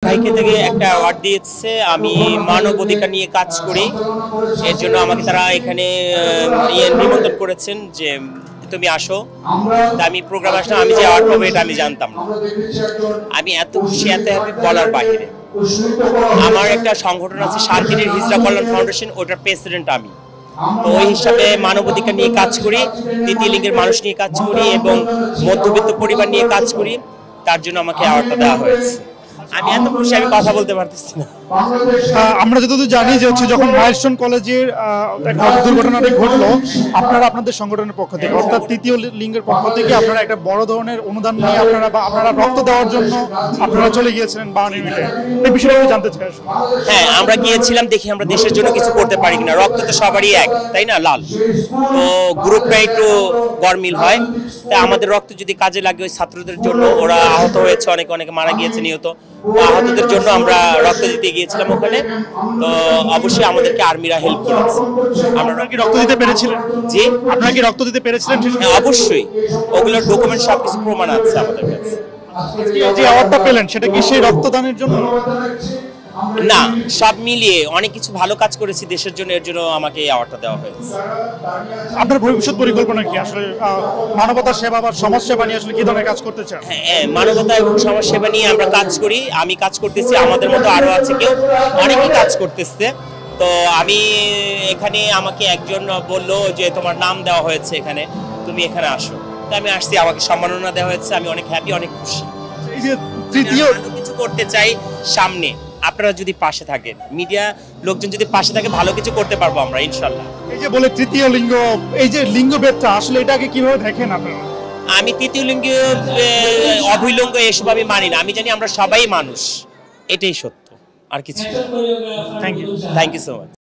ভাইকে থেকে একটা অ্যাওয়ার্ড দিয়েছে। আমি মানব অধিকার নিয়ে কাজ করি, এর জন্য আমাকে তারা এখানে নিমন্ত্রণ করেছেন যে তুমি আসো। তা আমি প্রোগ্রাম আসলাম, আমি যে অ্যাওয়ার্ড পাবো এটা আমি জানতাম না। আমি এত খুশি, এত হ্যাপি বলার বাইরে। আমার একটা সংগঠন আছে শান্তির হিজরা কল্যাণ ফাউন্ডেশন, ওটার প্রেসিডেন্ট আমি। তো ওই হিসাবে মানবাধিকার নিয়ে কাজ করি, তৃতীয় লিঙ্গের মানুষ নিয়ে কাজ করি এবং মধ্যবিত্ত পরিবার নিয়ে কাজ করি। তার জন্য আমাকে অ্যাওয়ার্ডটা দেওয়া হয়েছে। আমি এত খুশি, আমি কথা বলতে পারতেছি না। আমরা যতদূর জানি যে যখন মাইলস্টোন কলেজের একটা দুর্ঘটনাটি ঘটলো, আপনারা আপনাদের সংগঠনের পক্ষ থেকে অর্থাৎ তৃতীয় লিঙ্গের পক্ষ থেকে আপনারা একটা বড় ধরনের অনুদান নিয়ে আপনারা রক্ত দেওয়ার জন্য আপনারা চলে গিয়েছিলেন বার্নিং মিলে। এই বিষয়টা আমি জানতে চাই। হ্যাঁ, আমরা গিয়েছিলাম, দেখি আমরা দেশের জন্য কিছু করতে পারি কিনা। রক্ত তো সবারই এক, তাই না, লাল। তো গ্রুপটা একটু গরমিল হয়, তাই আমাদের রক্ত যদি কাজে লাগে ওই ছাত্রদের জন্য, ওরা আহত হয়েছে, অনেকে মারা গিয়েছে, নিহত। তো আহতদের জন্য আমরা রক্ত দিতে গিয়েছিলাম ওখানে। তো অবশ্যই আমাদেরকে আর্মিরা হেল্প করেছে। আপনারা কি রক্ত দিতে পেরেছিলেন? জি, আপনারা কি রক্ত দিতে পেরেছিলেন? হ্যাঁ, অবশ্যই। ওগুলোর ডকুমেন্ট সবকিছু প্রমাণ আছে আমাদের কাছে। যে অ্যাওয়ার্ডটা পেলেন সেটা কি সেই রক্তদানের জন্য? না, সব মিলিয়ে অনেক কিছু ভালো কাজ করেছি দেশের জন্য, এর জন্য আমাকে এই অ্যাওয়ার্ডটা দেওয়া হয়েছে। আপনার ভবিষ্যৎ পরিকল্পনা কি আসলে? মানবতার সেবা বা সমাজ সেবা নিয়ে আসলে কি ধরনের কাজ করতে চান? হ্যাঁ, মানবতা এবং সমাজ সেবা নিয়ে আমরা কাজ করি। আমি কাজ করতেছি, আমাদের মতো আরো আছে কেউ, অনেকেই কাজ করতেছে। তো আমি এখানে, আমাকে একজন বলল যে তোমার নাম দেওয়া হয়েছে এখানে, তুমি এখানে আসো। তো আমি আসছি, আমাকে সম্মাননা দেওয়া হয়েছে, আমি অনেক হ্যাপি, অনেক খুশি। এই যে তৃতীয় ভালো কিছু করতে চাই সামনে, আপনারা যদি পাশে থাকেন, মিডিয়া লোকজন যদি পাশে থাকে, ভালো কিছু করতে পারবো আমরা ইনশাল্লাহ। এই যে বলে তৃতীয় লিঙ্গ, এই যে লিঙ্গভেদটা আসলে এটাকে কিভাবে দেখেন আপনারা? আমি তৃতীয় লিঙ্গ, অভিলিঙ্গ এসব আমি মানি না। আমি জানি আমরা সবাই মানুষ, এটাই সত্য, আর কিছু। Thank you so much.